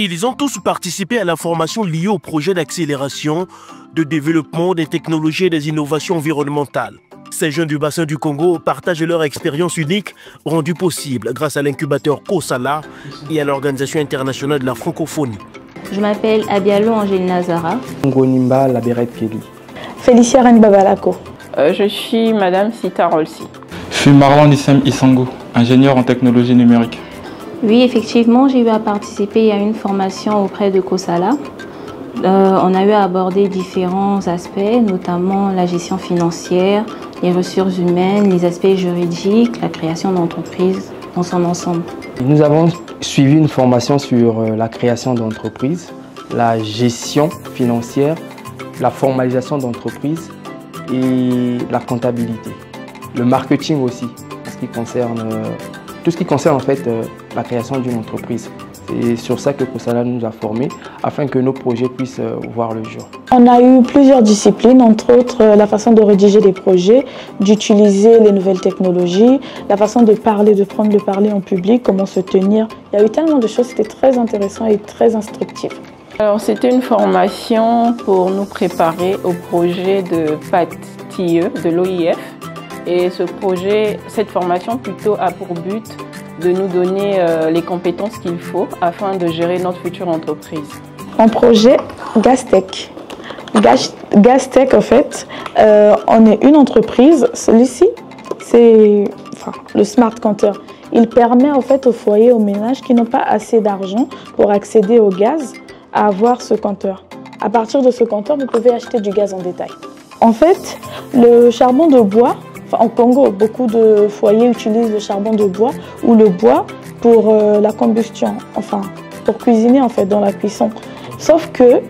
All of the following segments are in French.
Ils ont tous participé à la formation liée au projet d'accélération, de développement des technologies et des innovations environnementales. Ces jeunes du bassin du Congo partagent leur expérience unique rendue possible grâce à l'incubateur COSALA et à l'Organisation internationale de la francophonie. Je m'appelle Abialo Angelina Zara. Ngonimba Laberet Kelly. Félicia Renbabalako. Je suis Madame Sita Rolsi. Je suis Marlon Issem Issango, ingénieur en technologie numérique. Oui, effectivement, j'ai eu à participer à une formation auprès de COSALA. On a eu à aborder différents aspects, notamment la gestion financière, les ressources humaines, les aspects juridiques, la création d'entreprises dans son ensemble. Nous avons suivi une formation sur la création d'entreprises, la gestion financière, la formalisation d'entreprises et la comptabilité. Le marketing aussi, tout ce qui concerne en fait la création d'une entreprise. C'est sur ça que COSALA nous a formés afin que nos projets puissent voir le jour. On a eu plusieurs disciplines, entre autres la façon de rédiger des projets, d'utiliser les nouvelles technologies, la façon de parler, de prendre le parler en public, comment se tenir. Il y a eu tellement de choses, c'était très intéressant et très instructif. Alors c'était une formation pour nous préparer au projet de PATIE de l'OIF. Et cette formation plutôt a pour but de nous donner les compétences qu'il faut afin de gérer notre future entreprise. En projet Gastech. Gastech, en fait, on est une entreprise. Celui-ci, c'est le Smart Counter. Il permet en fait aux foyers, aux ménages qui n'ont pas assez d'argent pour accéder au gaz à avoir ce compteur. À partir de ce compteur, vous pouvez acheter du gaz en détail. En fait, le charbon de bois, en Congo, beaucoup de foyers utilisent le charbon de bois ou le bois pour la combustion, pour cuisiner en fait dans la cuisson. Sauf que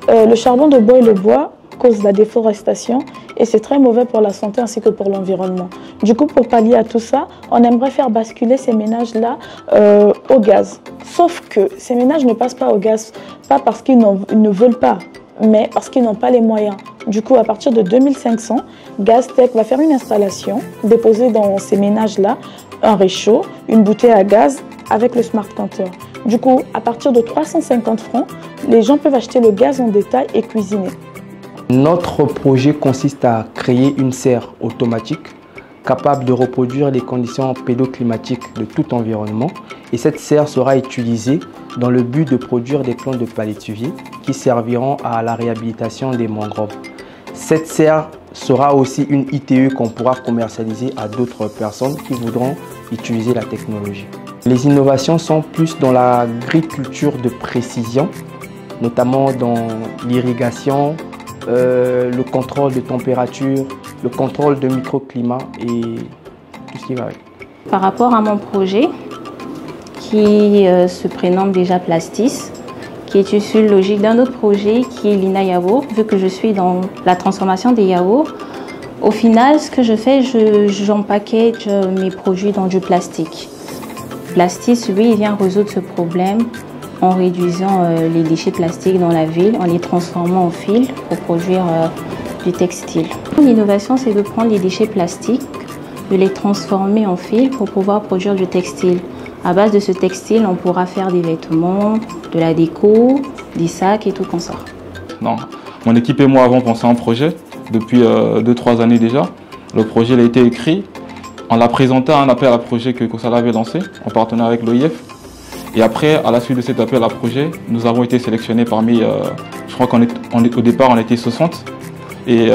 le charbon de bois et le bois causent la déforestation et c'est très mauvais pour la santé ainsi que pour l'environnement. Du coup, pour pallier à tout ça, on aimerait faire basculer ces ménages-là au gaz. Sauf que ces ménages ne passent pas au gaz, pas parce qu'ils ne veulent pas, mais parce qu'ils n'ont pas les moyens. Du coup, à partir de 2500, Gastech va faire une installation, déposer dans ces ménages-là un réchaud, une bouteille à gaz avec le Smart Counter. Du coup, à partir de 350 francs, les gens peuvent acheter le gaz en détail et cuisiner. Notre projet consiste à créer une serre automatique capable de reproduire les conditions pédoclimatiques de tout environnement. Et cette serre sera utilisée dans le but de produire des plantes de palétuviers qui serviront à la réhabilitation des mangroves. Cette serre sera aussi une ITE qu'on pourra commercialiser à d'autres personnes qui voudront utiliser la technologie. Les innovations sont plus dans l'agriculture de précision, notamment dans l'irrigation, le contrôle de température, le contrôle de microclimat et tout ce qui va avec. Par rapport à mon projet, qui se prénomme déjà Plastis, qui est issu logique d'un autre projet qui est Lina Yaourt, vu que je suis dans la transformation des yaourts. Au final, ce que je fais, j'empackage mes produits dans du plastique. Plastis, lui, il vient résoudre ce problème en réduisant les déchets plastiques dans la ville, en les transformant en fil pour produire du textile. L'innovation, c'est de prendre les déchets plastiques, de les transformer en fil pour pouvoir produire du textile. À base de ce textile, on pourra faire des vêtements, de la déco, des sacs et tout comme ça. Non. Mon équipe et moi avons pensé à un projet depuis 2-3 années déjà. Le projet a été écrit. On l'a présenté à un appel à projet que COSALA avait lancé en partenariat avec l'OIF. Et après, à la suite de cet appel à projet, nous avons été sélectionnés parmi, je crois qu'au départ on était 60. Et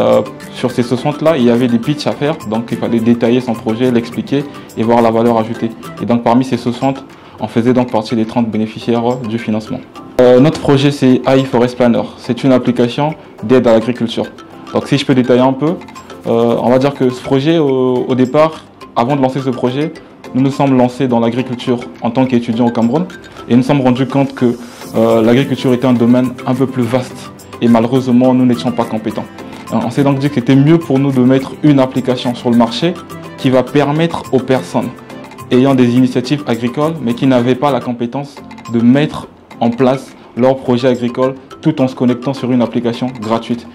sur ces 60-là, il y avait des pitchs à faire, donc il fallait détailler son projet, l'expliquer et voir la valeur ajoutée. Et donc parmi ces 60, on faisait donc partie des 30 bénéficiaires du financement. Notre projet, c'est AI Forest Planner. C'est une application d'aide à l'agriculture. Donc si je peux détailler un peu, on va dire que ce projet, au départ, avant de lancer ce projet, nous nous sommes lancés dans l'agriculture en tant qu'étudiants au Cameroun. Et nous nous sommes rendus compte que l'agriculture était un domaine un peu plus vaste. Et malheureusement, nous n'étions pas compétents. On s'est donc dit que c'était mieux pour nous de mettre une application sur le marché qui va permettre aux personnes ayant des initiatives agricoles mais qui n'avaient pas la compétence de mettre en place leur projet agricole tout en se connectant sur une application gratuite.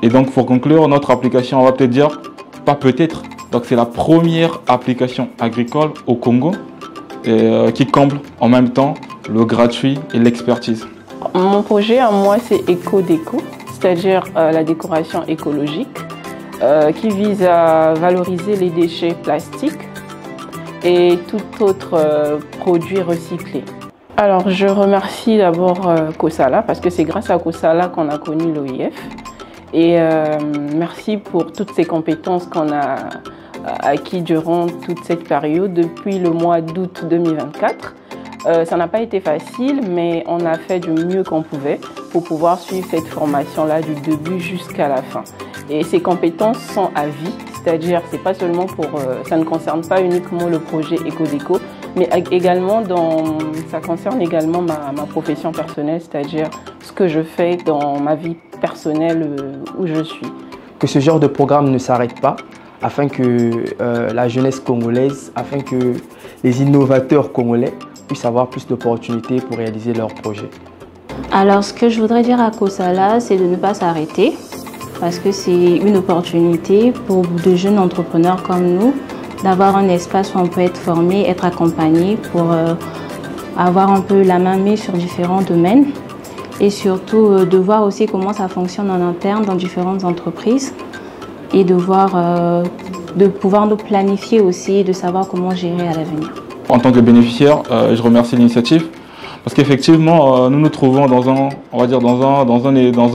Et donc pour conclure, notre application, on va peut-être dire, pas peut-être, donc c'est la première application agricole au Congo qui comble en même temps le gratuit et l'expertise. Mon projet à moi, c'est éco-déco, c'est-à-dire la décoration écologique qui vise à valoriser les déchets plastiques et tout autre produit recyclé. Alors, je remercie d'abord COSALA parce que c'est grâce à COSALA qu'on a connu l'OIF. Et merci pour toutes ces compétences qu'on a acquises durant toute cette période depuis le mois d'août 2024. Ça n'a pas été facile, mais on a fait du mieux qu'on pouvait pour pouvoir suivre cette formation-là du début jusqu'à la fin. Et ces compétences sont à vie, c'est-à-dire c'est pas seulement pour, ça ne concerne pas uniquement le projet EcoDéco, mais également ça concerne également ma profession personnelle, c'est-à-dire ce que je fais dans ma vie personnelle où je suis. Que ce genre de programme ne s'arrête pas, afin que la jeunesse congolaise, afin que les innovateurs congolais puissent avoir plus d'opportunités pour réaliser leurs projets. Alors, ce que je voudrais dire à COSALA, c'est de ne pas s'arrêter, parce que c'est une opportunité pour de jeunes entrepreneurs comme nous d'avoir un espace où on peut être formé, être accompagné pour avoir un peu la main mise sur différents domaines et surtout de voir aussi comment ça fonctionne en interne dans différentes entreprises et de pouvoir nous planifier aussi et de savoir comment gérer à l'avenir. En tant que bénéficiaire, je remercie l'initiative parce qu'effectivement, nous nous trouvons dans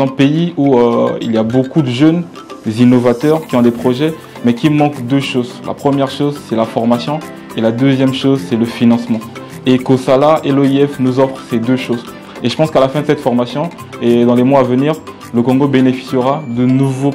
un pays où il y a beaucoup de jeunes, des innovateurs qui ont des projets, mais qui manquent deux choses. La première chose, c'est la formation et la deuxième chose, c'est le financement. Et COSALA et l'OIF nous offrent ces deux choses. Et je pense qu'à la fin de cette formation et dans les mois à venir, le Congo bénéficiera de nouveaux,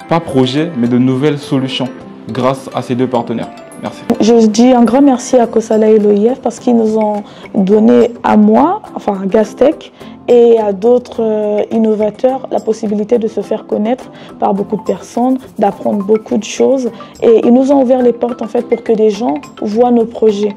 pas projets, mais de nouvelles solutions grâce à ces deux partenaires. Merci. Je dis un grand merci à COSALA et l'OIF parce qu'ils nous ont donné à moi, enfin à Gastech et à d'autres innovateurs la possibilité de se faire connaître par beaucoup de personnes, d'apprendre beaucoup de choses et ils nous ont ouvert les portes en fait pour que des gens voient nos projets.